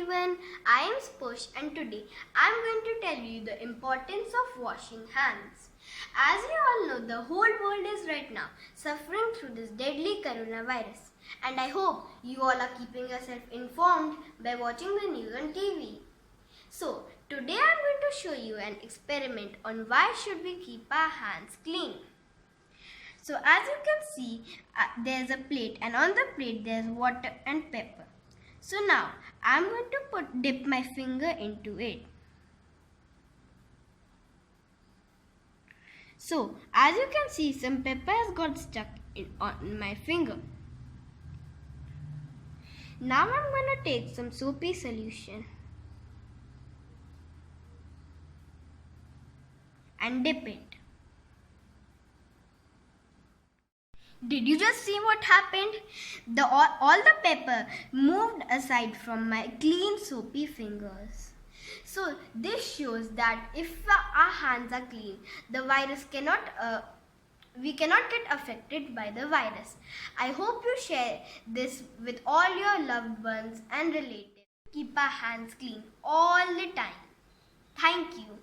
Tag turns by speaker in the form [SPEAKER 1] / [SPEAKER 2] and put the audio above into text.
[SPEAKER 1] everyone, I am Sparsh and today I am going to tell you the importance of washing hands. As we all know, the whole world is right now suffering through this deadly coronavirus, and I hope you all are keeping yourself informed by watching the news on TV. So, today I am going to show you an experiment on why should we keep our hands clean. So, as you can see, there's a plate, and on the plate there's water and pepper. So now I'm going to dip my finger into it. So as you can see, some pepper has got stuck on my finger. Now I'm going to take some soapy solution and dip it. Did you just see what happened? All the pepper moved aside from my clean soapy fingers. So this shows that if our hands are clean, the virus we cannot get affected by the virus. I hope you share this with all your loved ones and relatives. Keep our hands clean all the time. Thank you.